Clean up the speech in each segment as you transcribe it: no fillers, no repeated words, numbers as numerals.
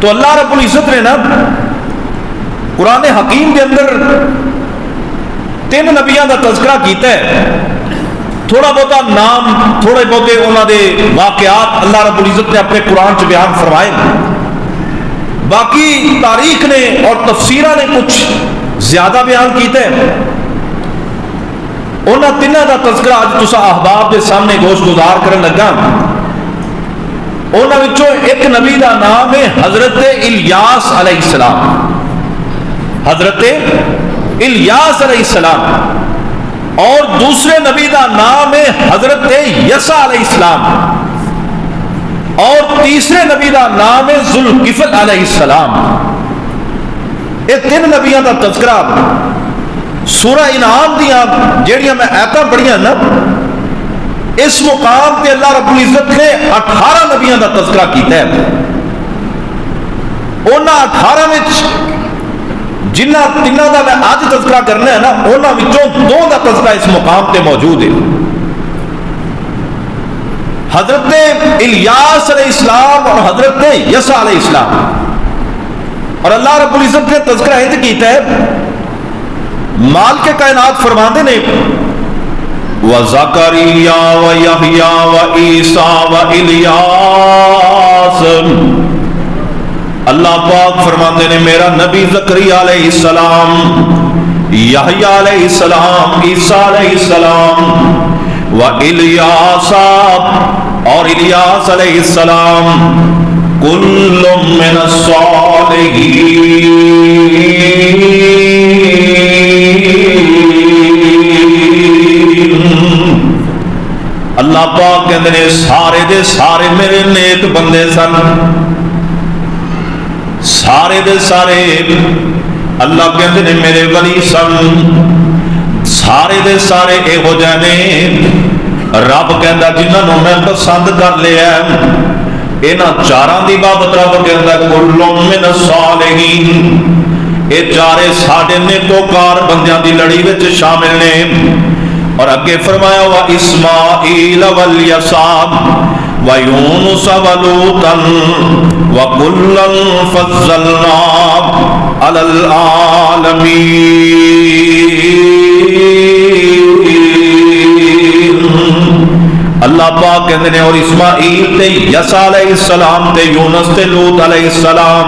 تو اللہ رب العزت نے نا قرآن حکیم کے اندر 3 نبیاں کا تذکرہ کیتا ہے. تھوڑا بہتا نام تھوڑے بہتے انہوں دے واقعات اللہ رب العزت نے اپنے قرآن چ بیان فرمائے. باقی تاریخ نے اور تفسیرہ نے کچھ زیادہ بیان کیتا ہے. انہوں 3 کا تذکرہ اج تسا احباب کے سامنے گوش گزار کرن لگا. انہوں وچوں ایک نبی کا نام ہے حضرت الیاس علیہ السلام. حضرت الیاس علیہ السلام. اور دوسرے نبی کا نام ہے حضرت یسع علیہ السلام. اور تیسرے نبی کا نام ہے ذوالکفل علیہ السلام. یہ 3 نبیوں کا تذکرہ سورہ انعام دیاں جہڑیاں میں آیتاں پڑھیاں نا اس مقام تے اللہ رب العزت نے 18 نبیوں کا تذکرہ کیتا ہے. انہاں 18 وچ جنہ 3 کا میں آج تذکرہ کرنا ہے نا انہاں وچوں 2 کا تذکرہ اس مقام تے موجود ہے. حضرت الیاس علیہ السلام اور حضرت یسع علیہ السلام. اور اللہ رب العزت نے تذکرہ یہ کیتا ہے مال کے کائنات فرماندے نے وَزَكَرِيَّا وَيَحْيَا وَعِيسَىٰ وَإِلْيَاسَ. اللہ پاک فرماندے نے میرا نبی زکریا علیہ السلام، یحییٰ علیہ السلام، عیسیٰ علیہ السلام وَإِلْيَاسَ اور الیاس علیہ السلام کُلٌّ مِّنَ الصَّالِحِينَ. اللہ پاک کہندے نے سارے دے سارے میرے نیک بندے سن. سارے دے سارے اللہ کہندے نے میرے ولی سن. سارے دے سارے اے ہو جانے رب کہندا جنہاں میں پسند کر لیا. انہاں 4 دی بابت رب کہندا کل من الصالحین. اے 4 ساڈے نیکوکار بندیاں دی لڑی وچ شامل نے. اور اگے فرمایا وا اسماعیل والیسع ویونس ولوطا وکلا فضلنا علی العالمین. اللہ پاک کہندے نے اور اسماعیل تے یسع علیہ السلام تے یونس تے لوط علیہ السلام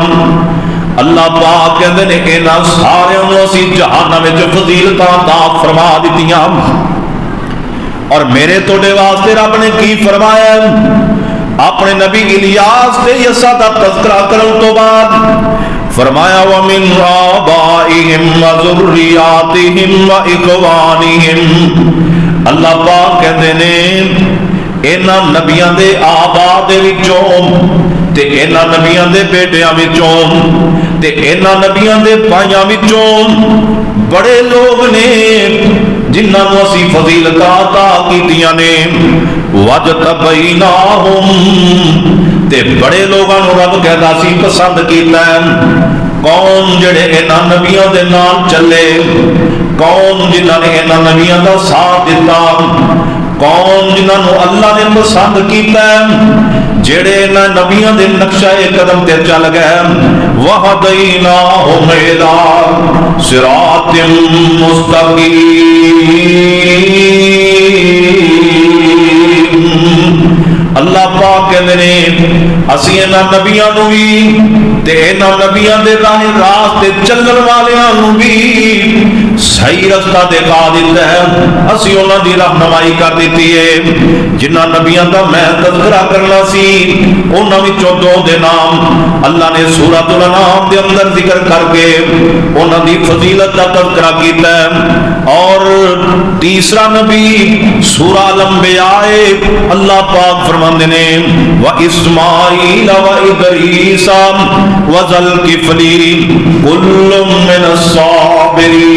اللہ پاک کہندے نے انہاں سارے نوں اسی جہان وچ فضیلتاں عطا فرما دتیاں. اور میرے توڑے واسطے رب نے کی فرمایا اپنے نبی الیاس تے یسع دا تذکرہ کرن تو بعد فرمایا وَمِنْ آبَائِهِمْ وَذُرِّيَّاتِهِمْ وَإِخْوَانِهِمْ. اللہ پاک کہندے نے انہاں نبیاں دے آبا دے وچوں تے انہاں نبیاں دے بیٹیاں وچوں تے انہاں نبیاں دے بھائیاں وچوں بڑے لوگ نے جنہاں نوں اسی فضیلت عطا کیتیاں نے. وَاجْتَبَيْنَاهُمْ تے بڑے لوگاں نوں رب کہدا سی پسند کیتا ہے. کون جڑے انہاں نبیاں دے نال چلے، کون جنہاں نے انہاں نبیاں دا ساتھ دیتا، کون جنہاں نوں اللہ نے پسند کیتا ہے، جڑے انہاں نبیاں دے نقشہ قدم تے چل گئے. وَهَدَيْنَاهُمْ إِلَىٰ صِرَاطٍ مُسْتَقِيمٍ. اللہ پاک کہندے نے اسی انہاں نبیاں نوں بھی تے انہاں نبیاں دے راہ راستے چلن والیاں نوں بھی صحیح رستہ دکھا دیتا ہے. اسی انہاں دی رہنمائی کر دیتی ہے. جنہاں نبیاں دا میں تذکرہ کرنا سی انہاں وچوں 2 دے نام اللہ نے سورۃ الانعام دے اندر ذکر کر کے انہاں دی فضیلت دا تذکرہ کیتا ہے. اور تیسرا نبی سورہ الانبیاء اللہ پاک فرماندے نے وَإِسْمَاعِيلَ وَإِدْرِيسَ وَذَوَالْكِفْلِ كُلٌّ مِّنَ الصَّابِرِينَ.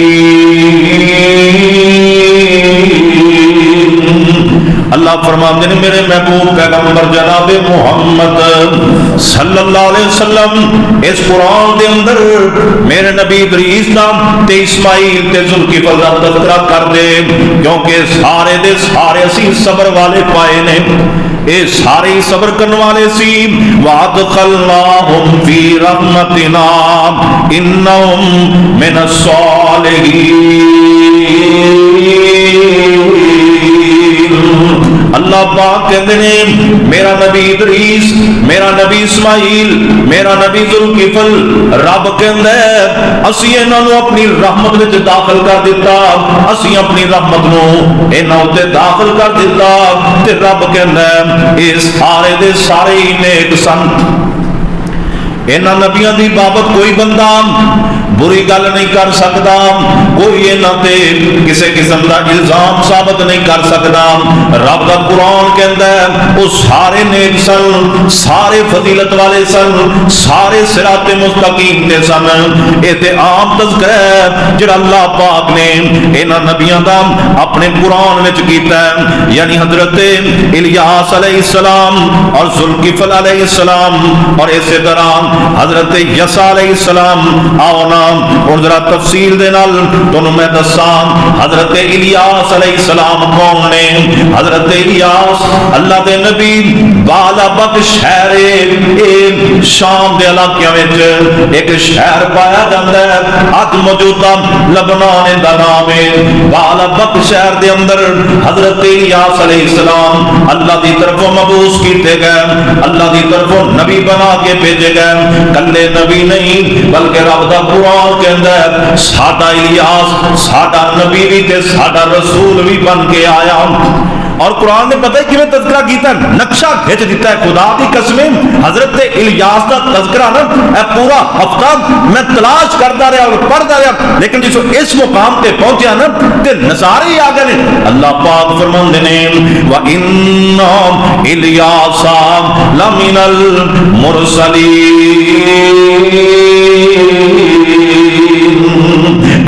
اللہ اللہ فرماتے ہیں میرے محبوب پیغمبر جناب محمد صلی اللہ علیہ وسلم اس قرآن دے اندر میرے نبی ادریس دا تے اسماعیل تے ذوالکفل دا تذکرہ کر دے، کیونکہ سارے دے سارے اسی صبر والے پائے نے، اے سارے صبر کرنے والے سی۔ وَأَدْخَلْنَاهُمْ فِي رَحْمَتِنَا إِنَّهُمْ مِنَ الصَّالِحِينَ۔ اللہ پاک کہتے ہیں میرا نبی ادریس، میرا نبی اسماعیل، میرا نبی ذوالکفل، رب کہندا ہے اسی انہاں نو اپنی رحمت وچ داخل کر دیتا، اسی اپنی رحمت نو انہاں تے داخل کر دیتا، تے رب کہندا ہے اے سارے دے سارے ہی نیک سن۔ انہاں نبیاں دی بابت کوئی بندہ بری گل نہیں کر سکتا، کوئی انہاں تے کسے قسم دا الزام ثابت نہیں کر سکتا۔ رب دا قرآن کہندا ہے وہ سارے نیک سن، سارے فضیلت والے سن، سارے صراط مستقیم تے سن۔ اے تے عام تذکرہ ہے جڑا اللہ پاک نے انہاں نبیاں دا اپنے قرآن وچ کیتا ہے، یعنی حضرت الیاس علیہ السلام اور ذوالکفل علیہ السلام، اور اسی طرح حضرت یسع علیہ السلام۔ آؤ نا اور ذرا تفصیل دے نال تانوں میں دساں حضرت الیاس علیہ السلام کون نے۔ حضرت الیاس اللہ دے نبی بالابک شہر شام دے علاقے وچ ایک شہر پایا جاندا ہے، اج موجودہ لبنان دا نام ہے۔ بالابک شہر دے اندر حضرت الیاس علیہ السلام اللہ دی طرفوں مبعوث کیتے گئے، اللہ دی طرفوں نبی بنا کے بھیجے گئے۔ کلے نبی نہیں بلکہ رب دا قرآن کہندا ہے ساڈا الیاس ساڈا نبی بھی تے ساڈا رسول بھی بن کے آیا۔ اور قرآن نے پتہ ہے کیویں تذکرہ کیتا ہے، نقشہ کھچ دیتا ہے۔ خدا کی قسمیں حضرت الیاس کا تذکرہ نا اے پورا ہفتہ میں تلاش کرتا رہا اور پڑھتا رہا، لیکن جس اس مقام تے پہنچیا نا تے نظارے ہی آ گئے۔ اللہ پاک فرماندے نے وَإِنَّ إِلْيَاسَ لَمِنَ الْمُرْسَلِينَ۔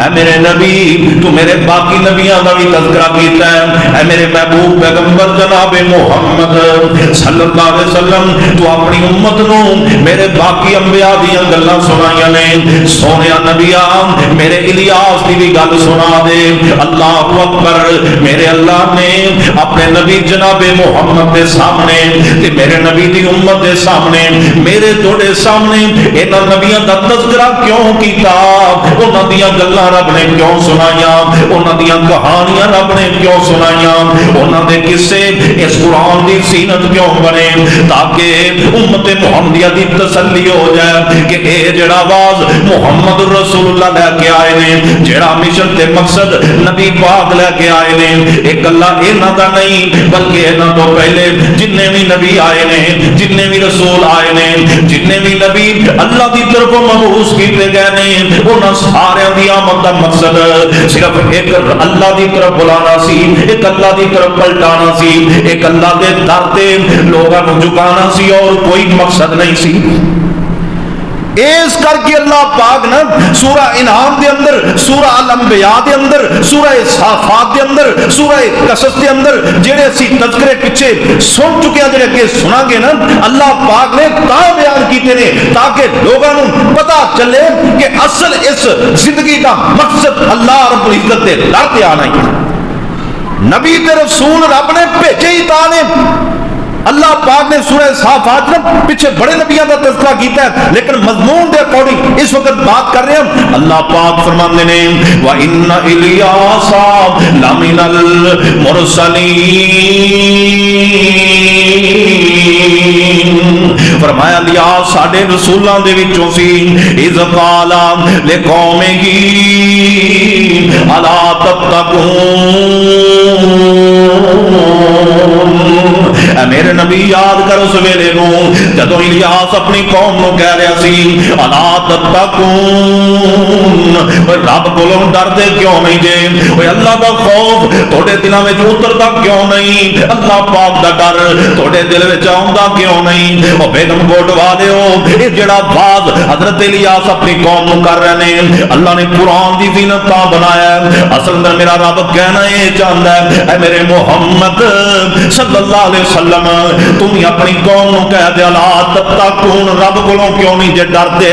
اے میرے نبی تو میرے باقی نبیاں کا بھی تذکرہ کیتا ہے، اے میرے محبوب پیغمبر جناب محمد صلی اللہ علیہ وسلم تو اپنی امت نو میرے باقی انبیاء دیاں گلاں سنائیاں نے۔ سونیا نبیاں میرے الیاس دی بھی گل سنا دے۔ اللہ اکبر، میرے اللہ نے اپنے نبی جناب محمد دے سامنے تے میرے نبی دی امت دے سامنے میرے توڑے سامنے انہاں نبیاں دا تذکرہ کیوں کیتا، انہاں دیاں گلاں رب نے کیوں سنائیاں، انہاں دیاں کہانیاں رب نے کیوں سنائیاں، انہاں دے قصے اس قرآن دی زینت کیوں بنے، تاکہ امت محمدیہ دی تسلی ہو جائے کہ اے جڑا آواز محمد رسول اللہ لے کے آئے نے، جڑا مشن تے مقصد نبی پاک لے کے آئے نے، ایک اللہ انہاں دا نہیں بلکہ انہاں تو پہلے جتنے بھی نبی آئے نے، جتنے بھی رسول آئے نے، جتنے بھی نبی اللہ دی طرف مبعوث کیتے گئے نے، انہاں سارے دی آمد دا مقصد صرف ایک اللہ دی طرف بلانا سی، ایک اللہ دی طرف پلٹانا سی، ایک اللہ دے در تے لوگاں نو جھکانا سی، اور کوئی مقصد نہیں سی۔ اس کر کے اللہ پاک نا سورہ انعام دے اندر، سورہ الانبیاء دے اندر، سورہ صافات دے اندر، سورہ قصص دے اندر جڑے اسی تذکرے پیچھے سن چکے ہیں، جڑے کہ سنا گے نا، اللہ پاک نے تاں بیان کیتے نے تاکہ لوگوں کو پتہ چلے کہ اصل اس زندگی کا مقصد اللہ رب العزت دے در تے آنا ہی ہے۔ نبی تے رسول رب نے بھیجے ہی تا نے۔ اللہ پاک نے سورہ صافات میں پیچھے بڑے نبیوں کا تذکرہ کیتا ہے، لیکن مضمون دے اکارڈنگ اس وقت بات کر رہے ہیں۔ اللہ پاک فرماتے ہیں وَإِنَّ إِلْيَاسَ لَمِنَ الْمُرْسَلِينَ۔ فرمایا الیاس ساڈے رسولاں دے وچوں سی۔ اِذْ قَالَ لِقَوْمِهِ أَلَا تَتَّقُونَ۔ اے میرے نبی یاد کر اس ویلے نو جدوں الیاس اپنی قوم نو کہہ رہا سی الا تتقون، رب کولوں ڈردے کیوں نہیں جے؟ اوے اللہ دا خوف تھوڑے دلاں وچ اتردا کیوں نہیں؟ اللہ پاک دا ڈر تھوڑے دل وچ آوندا کیوں نہیں؟ او بیگم کوٹ والےو اے جڑا باز حضرت الیاس اپنی قوم نو کر رہے نے اللہ نے قرآن دی زینت تا بنایا ہے۔ اصل میں میرا رب کہنا یہ چاہتا ہے اے میرے محمد صلی اللہ علیہ وسلم تم ہی اپنی قوم نو کہہ دے لا تتقون، رب کولوں کیوں نہیں جے ڈردے؟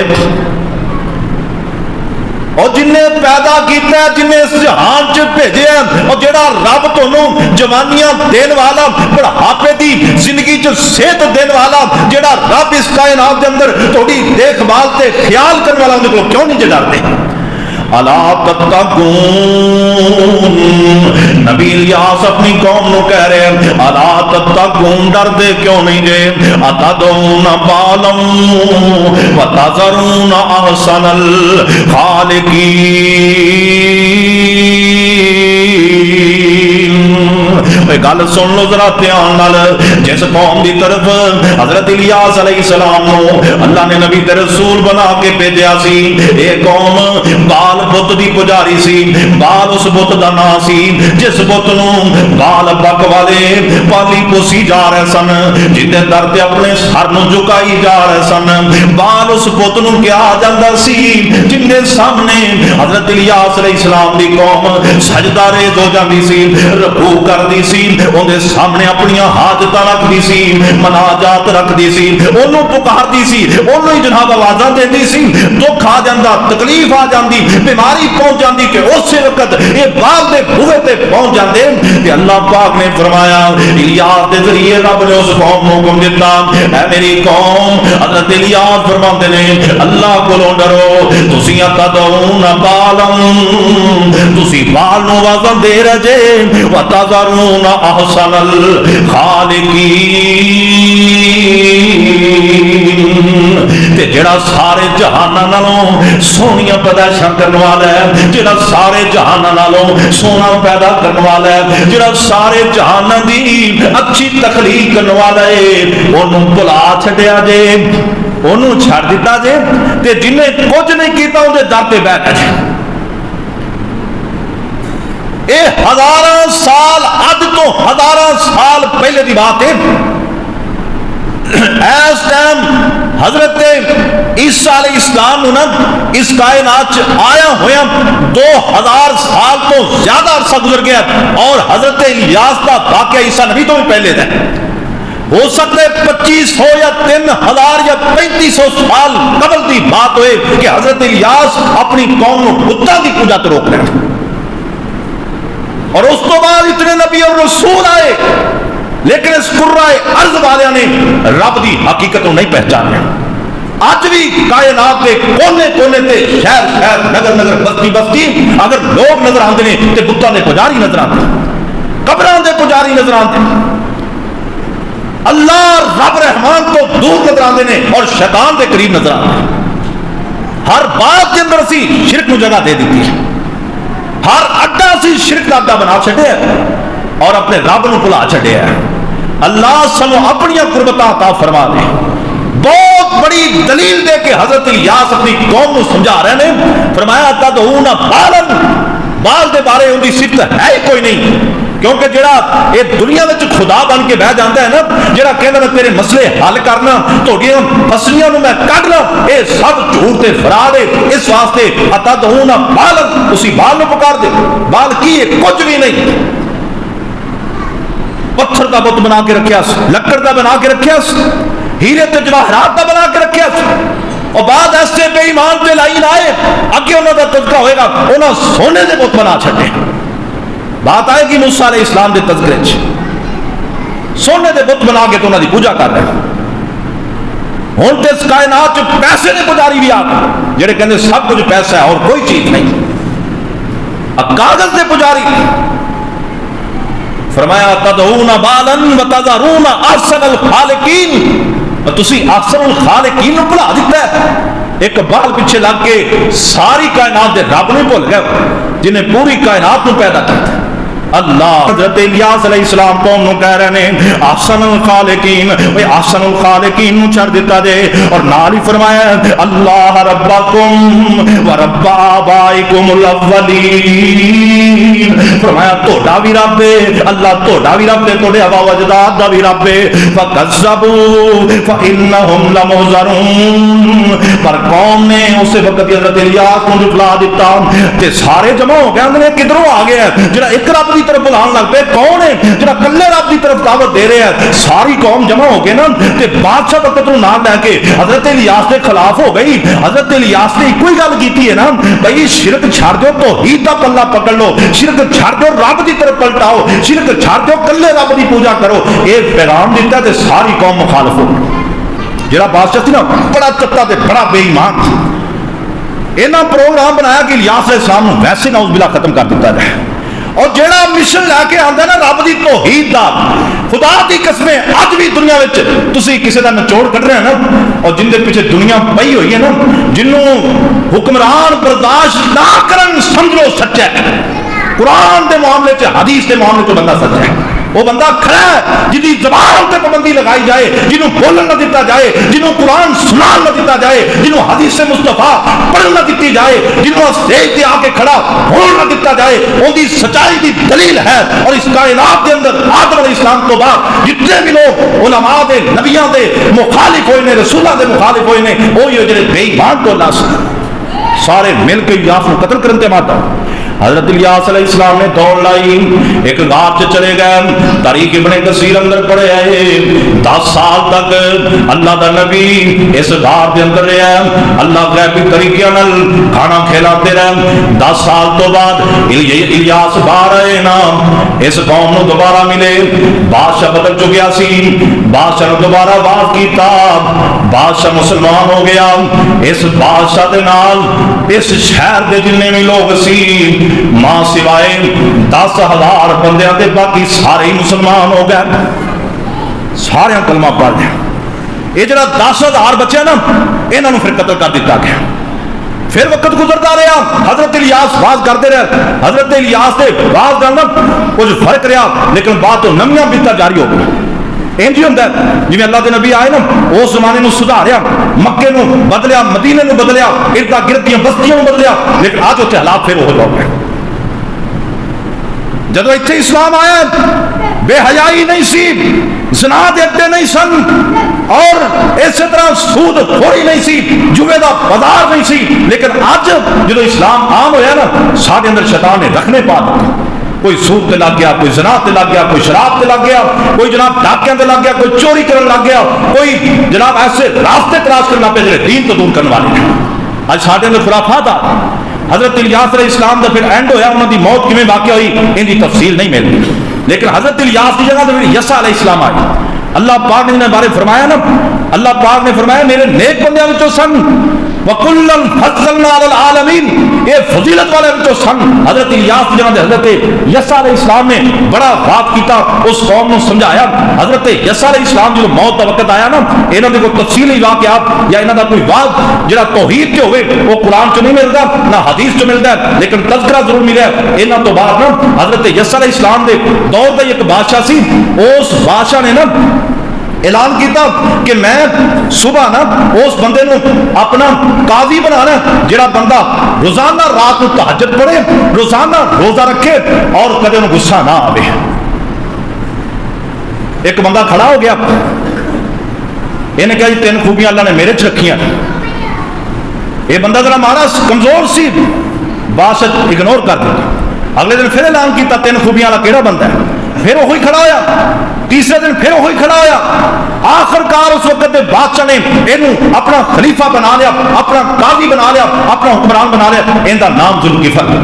اور جن نے پیدا کیتا ہے، جن نے اس جہان چ بھیجے ہیں، اور جڑا رب تانوں جوانیاں دین والا، بڑھاپے دی زندگی چ صحت دین والا، جڑا رب اس کائنات دے اندر تھوڑی دیکھ بھال تے خیال کرنے والا، اندے کولوں کیوں نہیں جے ڈردے؟ الا تتقون، نبی الیاس اپنی قوم نو کہہ رہے ہیں الا تتقون، ڈردے کیوں نہیں جے؟ اتدعون بالا وتذرون احسن الخالقین۔ گل سن لو ذرا دھیان نال، جس قوم دی طرف حضرت الیاس علیہ السلام نو اللہ نے نبی تے رسول بنا کے بھیجیا سی، اے قوم بال بت دی پجاری سی۔ بال اس بت دا نام سی جس بت نو بال بک والے پالی پوسی جا رہے سن، جن دے در تے اپنے سر نو جھکائی جا رہے سن۔ بال اس بت نو کیا جاندا سی جن دے سامنے حضرت الیاس علیہ السلام دی قوم سجدہ ریز ہو جاندی سی، رکوع کردی سی، اون دے سامنے اپنی حاجتاں رکھدی سی، مناجات رکھدی سی، اونوں پکاردی سی، اونوں ہی جناب آوازاں دیندی سی۔ دکھ آ جاندا، تکلیف آ جاندی، بیماری پہنچ جاندی کہ اسی وقت یہ بال دے بوئے تے پہنچ جاندے کہ اللہ پاک نے فرمایا الیاس دے ذریعے رب نے اس قوم کو حکم دیتا اے میری قوم، حضرت الیاس فرماندے نے اللہ کولوں ڈرو، تسی اتدعون بالا، تسی بال نو وزن دے رجے، وتذرون احسن الخالقین، تے جڑا سارے جہاناں نالوں سونیاں پیدائشاں کرنے والا ہے، جڑا سارے جہاناں نالوں سونا پیدا کرنے والا ہے، جڑا سارے جہاناں دی اچھی تخلیق کرنے والا ہے، اونوں بھلا چھڈیا جے، اونوں چھڈ دتا جے، تے جن نے کچھ نہیں کیتا اون دے در تے بیٹھ جے۔ اے ہزاراں سال اج تو ہزاراں سال پہلے دی بات ہے۔ اس ٹائم حضرت عیسیٰ علیہ السلام نا اس کائنات آیا ہویا 2000 سال تو زیادہ عرصہ گزر گیا، اور حضرت الیاس کا واقعہ عیسیٰ نبی تو بھی پہلے ہے۔ ہو سکتا ہے 2500 یا 3000 یا 3500 سال قبل دی بات ہوئے کہ حضرت الیاس اپنی قوم کو بتاں دی پوجا تو روک رہے ہیں، اور اس تو بعد اتنے نبی اور رسول آئے، لیکن اس قرائے ارض والوں نے رب دی حقیقت کو نہیں پہچانا۔ اج بھی کائنات کے کونے کونے تے شہر شہر نگر نگر بستی بستی اگر لوگ نظر آتے ہیں تو بتاں دے پجاری نظر آتے، قبراں دے پجاری نظر آتے، اللہ رب رحمان تو دور نظر آتے ہیں اور شیطان دے قریب نظر آتے ہیں۔ ہر بات کے اندر اسی شرک نو جگہ دے دیتی ہے، ہر اڈا اسی شرک دا اڈا بنا چھڈے اور اپنے رب نو بھلا چھڈے ہے۔ اللہ سانو اپنی قربتاں عطا فرما دے۔ بہت بڑی دلیل دے کے حضرت الیاس اپنی قوم کو سمجھا رہے ہیں، فرمایا تدعون بالا، بال دے بارے ان کی صفت ہے ہی کوئی نہیں، کیونکہ جڑا یہ دنیا میں خدا بن کے بہ جاتا ہے نا، جڑا کہنا میں تیرے مسئلے حل کرنا، تہاڈیاں پسلیاں نو میں کڈنا، یہ سب جھوٹ تے فراد ہے۔ اس واسطے تدعون بالا، اسی بال نو پکار دے۔ بال کی ہے؟ کچھ بھی نہیں، پتھر کا بت بنا کے رکھیا، لکڑ کا بنا کے رکھیا، ہیرے تے جواہرات کا بنا کے رکھیا، اور بعد ایسے بے ایمان تے لائن آئے اگے انہوں کا تذکرہ ہوئے گا، انہوں سونے دے بت بنا چھڈے۔ بات آئے گی موسیٰ علیہ السلام دے تذکرے چ، سونے دے بت بنا کے تو انہوں دی پوجا کر رہے ہیں۔ ہن تے اس کائنات چ پیسے دے پجاری بھی آ جڑے کہندے سب کچھ پیسہ ہے اور کوئی چیز نہیں، کاغذ دے پجاری۔ فرمایا تدعون بالا وتذرون احسن الخالقین، تسی احسن الخالقین نو بھلا دیتا ہے۔ ایک بال پیچھے لگ کے ساری کائنات دے رب نو بھول گئے جنہیں پوری کائنات نو پیدا کیا، اللہ حضرت الیاس علیہ السلام قوم نو کہہ رہے ہیں احسن الخالقین، اے احسن الخالقین نو چھڑ دیتا جے، اور نال ہی فرمایا اللہ ربکم و رب آبائکم الاولین، فرمایا تہاڈا بھی رب ہے، اللہ تہاڈا بھی رب ہے، تہاڈے آبا و اجداد دا بھی رب ہے، فکذبوا فانہم لمحضرون، پر قوم نے اس وقت حضرت الیاس کو جھٹلا دیتا تے سارے جمع ہو گئے، انہوں نے کدھروں آ گیا جڑا ایک رب دی طرف بلان لگ پے، کون ہے جڑا کلے رب دی طرف دعوت دے رہے ہیں؟ ساری قوم جمع ہو گئے نا تے بادشاہ وقت نو نام لے کے حضرت الیاس کے خلاف ہو گئی۔ حضرت الیاس نے کوئی گل کیتی ہے نا بھائی شرک چھڑ دو، توحید دا پلہ پکڑ لو، شرک چھڑ دو، رب دی طرف پلٹاؤ، شرک چھڑ دو، کلے رب دی پوجا کرو، ایک پیغام دیتا تے ساری قوم مخالف ہو گئی۔ جڑا بادشاہ سی نا بڑا چتا تے بڑا بے ایمان، انہاں پروگرام بنایا کہ الیاس علیہ السلام نو ویسے نعوذ باللہ ختم کر دیتا جائے، اور جیڑا مشن لے کے آندا نا رب دی توحید دا، خدا دی قسمیں اج بھی دنیا وچ تسی کسے دا نچوڑ کڈ رہے ہیں نا، اور جن دے پیچھے دنیا پئی ہوئی ہے نا، جنوں حکمران برداشت نہ کرن سمجھ لو سچا ہے، قرآن دے معاملے چ حدیث دے معاملے چ بندہ سچا ہے، وہ بندہ کھڑا ہے جدی زبان تے پابندی لگائی جائے، جنوں بولن نہ دیتا جائے، جنوں قرآن سنان نہ دیتا جائے، جنوں حدیث مصطفیٰ پڑھن نہ دیتی جائے، جنوں اسٹیج تے آ کے کھڑا ہون نہ دیتا جائے، ان دی سچائی دی دلیل ہے۔ اور اس کائنات کے اندر آدم علیہ السلام تو بعد جتنے بھی لوگ علماء دے نبیاں دے مخالف ہوئے نے، رسولہ دے مخالف ہوئے نے، وہی ہو جڑے بے ایمان تو اللہ سے سارے مل کے الیاس کو قتل کرن تے مارتا۔ حضرت الیاس علیہ السلام نے دوڑ لائی، ایک غار سے چلے گئے، تاریخ ابن کثیر اندر پڑے آئے، 10 سال تک اللہ دا نبی اس غار دے اندر رہا، اللہ غیبی طریقے نال کھانا کھلاتے رہے۔ 10 سال تو بعد الیاس باہر آئے نا، اس قوم نو دوبارہ ملے، بادشاہ بدل چکیا سی، بادشاہ نے دوبارہ بات کیتا، بادشاہ مسلمان ہو گیا۔ اس بادشاہ دے نال اس شہر دے جننے بھی لوگ سی ماں سوائے 10,000 بندیاں دے باقی سارے ہی مسلمان ہو گئے، سارے کلمہ پڑھ گئے۔ یہ جڑا 10,000 بچے نا انہاں نو پھر قتل کر دیتا گیا۔ پھر وقت گزرتا رہا، حضرت الیاس واز کرتے رہے، حضرت الیاس دے واز کرنا کچھ فرق رہا، لیکن بات تو نمیاں بیتا جاری ہو گئی۔ انج ہی ہوندا ہے جویں اللہ دے نبی آئے نا اس زمانے نو سدھاریا، مکے نو بدلیا، مدینے نو بدلیا، اردا گرد دیاں بستیاں نو بدلیا، لیکن اج اوتھے حالات پھر وہی ہو گئے۔ جدو اتنے اسلام آیا بے حیائی نہیں سی، زنا دے اڈے نہیں سن، اور اسی طرح سود خوری نہیں سی، جوے دا بازار نہیں سی، لیکن اج جدو اسلام عام ہویا نا سارے اندر شیطان نے رکھنے پا دیتے، کوئی سود تے لگ گیا، کوئی زنا تے لگ گیا، کوئی شراب تے لگ گیا، کوئی جناب ڈاکیاں تے لگ گیا، کوئی چوری کرن لگ گیا، کوئی جناب ایسے راستے تلاش کرنا پہ جڑے دین تو دور کرنے والے ہیں۔ اج سارے اندر خرافات آ، حضرت الیاس علیہ السلام دا پھر اینڈ ہویا، انہوں دی موت کیویں واقع ہوئی ان دی تفصیل نہیں ملتی، لیکن حضرت الیاس کی جگہ تے یسع علیہ السلام آئے۔ اللہ پاک نے بارے فرمایا نا، اللہ پاک نے فرمایا میرے نیک بندیاں وچوں سن، وَكُلًّا فَضَّلْنَا عَلَى الْعَالَمِينَ، یہ فضیلت والے وچوں سن۔ حضرت الیاس کی جگہ حضرت یسع علیہ السلام نے بڑا بات کیتا، اس قوم نو سمجھایا۔ حضرت یسع علیہ السلام جو موت کا وقت آیا نا، انہاں دے کوئی تفصیلی واقعات یا انہاں دا کوئی واقعہ جڑا توحید تے ہوئے وہ قرآن چ نہیں ملتا نہ حدیث چ ملتا ہے، لیکن تذکرہ ضرور ملیا۔ انہاں تو بعد نا حضرت یسع علیہ السلام دے دور دا ایک بادشاہ سی، اس بادشاہ نے نا اعلان کیتا کہ میں صبح نا اس بندے نو اپنا قاضی بنانا جڑا بندہ روزانہ رات نو تہجد پڑھے، روزانہ روزہ رکھے اور کدے نو غصہ نہ آوے۔ ایک بندہ کھڑا ہو گیا، انہیں کہا جی 3 خوبیاں اللہ نے میرے چ رکھیاں۔ یہ بندہ ذرا مارا کمزور سی، بادشاہ اگنور کر دیا۔ اگلے دن پھر اعلان کیتا 3 خوبیاں والا کیڑا بندہ ہے، پھر وہی کھڑا ہویا، تیسرے دن پھر وہی کھڑا ہویا۔ آخر کار اس وقت بادشاہ نے انہوں اپنا خلیفہ بنا لیا، اپنا قاضی بنا لیا، اپنا حکمران بنا لیا، ان کا نام ذوالکفل۔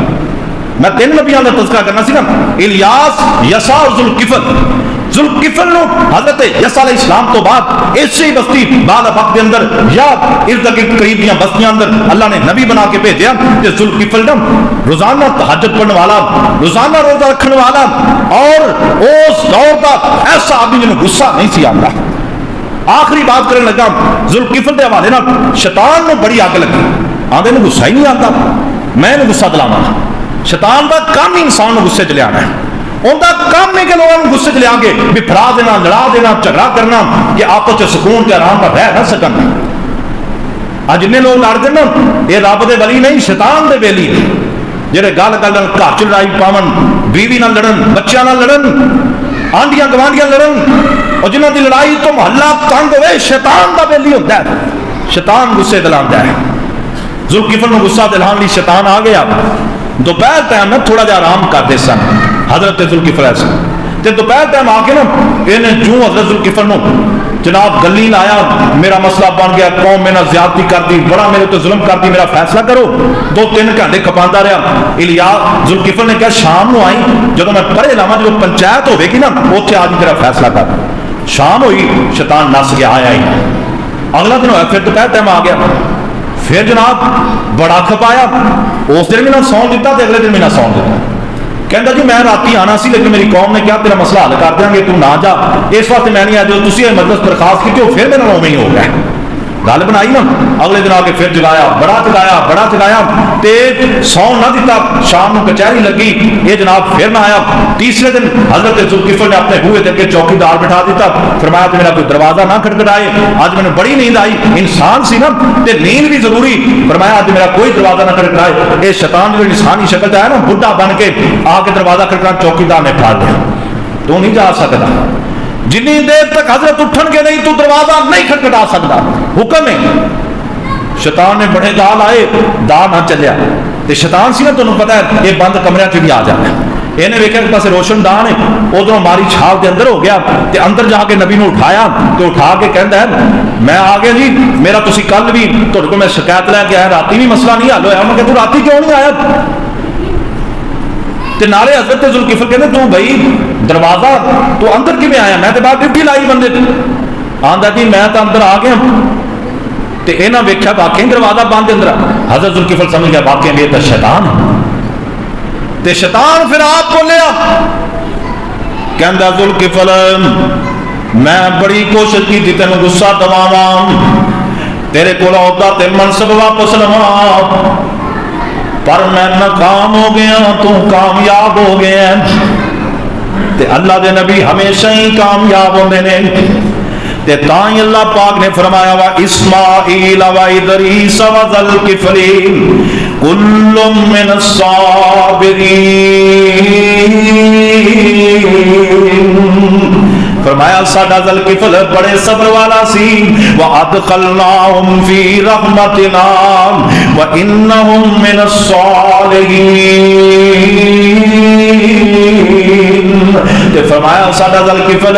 میں 3 نبیوں کا تذکرہ کرنا سی نا، الیاس، یسع اور ذوالکفل۔ ذوالکفل نو حضرت یسع علیہ السلام تو بعد اسی بستی بالا وقت کے اندر یا ارد گرد قریب دیاں بستیاں اندر اللہ نے نبی بنا کے بھیجا کہ ذوالکفل نا روزانہ تہجد پڑھنے والا، روزانہ روزہ رکھنے والا، اور اس دور کا ایسا آدمی جنہوں غصہ نہیں سی آتا۔ آخری بات کرنے لگا ذوالکفل دے حوالے نا، شیطان نو بڑی اگ لگی، آندے نو غصہ ہی نہیں آتا، میں نے غصہ دلانا۔ شیطان دا کام ہی انسان نو غصے چ لے آنا ہے، ان کا کام ہے کہ لوگوں کو غصے لیا کے بھی پھرا دینا, لڑا دینا, جھگڑا کرنا کہ آپس میں سکون کے آرام پر رہ نہ سکن. اج جن لوگ لڑتے نا یہ رب دے ولی نہیں, شیطان دے ویلی نے جہے گل گل گھر چ لڑائی پاون, بیوی نہ لڑن, بچیاں نہ لڑن, آنڈیاں گوانڈیاں لڑن, اور جنہوں کی لڑائی تو محلہ تنگ ہوئے, شیطان دا ویلی ہوتا ہے. شیطان غصے دلاتا ہے. ذوالکفل نو غصہ دلانے لی شیطان آ گیا. دوپہر ٹائم میں تھوڑا جا آرام کرتے سن حضرت ذوالکفل ایسا, تے دوپہر ٹائم آ کے نا انہیں جو حضرت ذوالکفل نو جناب گلی لایا, میرا مسئلہ بن گیا, قوم میں نہ زیادتی کر دی, بڑا میرے تو ظلم کر دی, میرا فیصلہ کرو. 2-3 گھنٹے کھپاندا رہا. الیاس ذوالکفل نے کہا شام نو آئی, جدو میں پڑھے لاواں, جو پنچایت ہوے گی نا اوتھے آج میرا فیصلہ کر. شام ہوئی, شیطان نس گیا, آیا ہی. اگلا دن ہوا, پھر دوپہر ٹائم آ گیا, پھر جناب بڑا کھپایا. اس دن بھی نہ سون دیتا, تے اگلے دن بھی نہ سون دیتا. کہندا جی میں راتی آنا سی, لیکن میری قوم نے کیا تیرا مسئلہ حل کر دیں گے, تو نہ جا, اس واسطے میں نہیں آ. جو تسی مجلس درخواست کی تو پھر میرا نویں ہی ہو گیا. گل بنائی نا. اگلے دن آ کے پھر جگایا, بڑا جگایا تے سون نہ دیتا. شام کو کچہری لگی, یہ جناب پھر نہ آیا. تیسرے دن حضرت ذوالکفل نے اپنے بوئے دے کے چوکیدار بٹھا دیتا. فرمایا کہ میرا کوئی دروازہ نہ کھٹکھٹائے, آج میں نے بڑی نیند آئی. انسان سی نا تے نیند بھی ضروری. فرمایا آج میرا کوئی دروازہ نہ کھٹکھٹائے. یہ شیطان جو انسانی شکل ہے نا, بڈھا بن کے آ کے دروازہ کھٹکھٹانا, چوکیدار نے پھاڑ لیا. تو نہیں جا سکتا. جنی دیر تک حضرت اٹھن کے نہیں تو دروازہ نہیں کھٹکھٹا سکتا. حکم ہے. شیطان نے بڑے دال آئے, دا نہ چلیا. تے شیطان سی نا, تمہیں پتا ہے یہ بند کمرے چ بھی آ جاتا ہے. یہ ویکھا کہ پاسے روشن دان ہے, ادھر ماری چھال کے اندر ہو گیا. تے اندر جا کے نبی نو اٹھایا, تو اٹھا کے کہندا ہے میں آ گیا جی, میرا تسی کل بھی تہاڈے کو میں شکایت لے کے آیا, راتی بھی مسئلہ نہیں حل ہویا. میں کہ تو راتی کیوں نہیں آیا؟ تے نالے حضرت ذوالکفل کہندے تو بھائی دروازہ تو اندر کیویں آیا؟ میں تے باہر ڈیوٹی لائی بندے تے. آندا جی میں تو اندر آ گیا. تے انہاں ویکھیا واقعی دروازہ بند اندر. حضرت ذوالکفل سمجھ گیا واقعی یہ تو شیطان ہے. تے شیطان پھر آپ بولیا, کہندا ذوالکفل میں بڑی کوشش کی تھی تینوں غصہ دواواں, تیرے کول عہدہ تے منصب واپس لواں, پر میں ناکام ہو گیا, تو کامیاب ہو گیا. تے اللہ دے نبی ہمیشہ ہی کامیاب ہوندے نے. تے تائیں اللہ پاک نے فرمایا وا اسماعیل و ادریس و ذوالکفل کل من الصابرین. فرمایا ساڈا ذوالکفل بڑے صبر والا سی. وَأَدْخَلْنَاهُمْ فِي رَحْمَتِنَا وَإِنَّهُمْ مِنَ الصَّالِحِينَ. تے فرمایا ساڈا ذوالکفل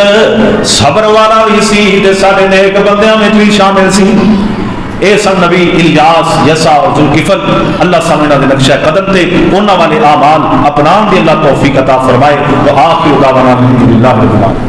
صبر والا بھی سی, تے ساڈے نیک بندیاں وچ بھی شامل سی. اے سب نبی الیاس, یسع اور ذوالکفل. اللہ سامنے دے نقشہ قدم تے انہاں والے اعمال اپنان دی اللہ توفیق عطا فرمائے. وآخر دعوانا الحمدللہ رب العالمین.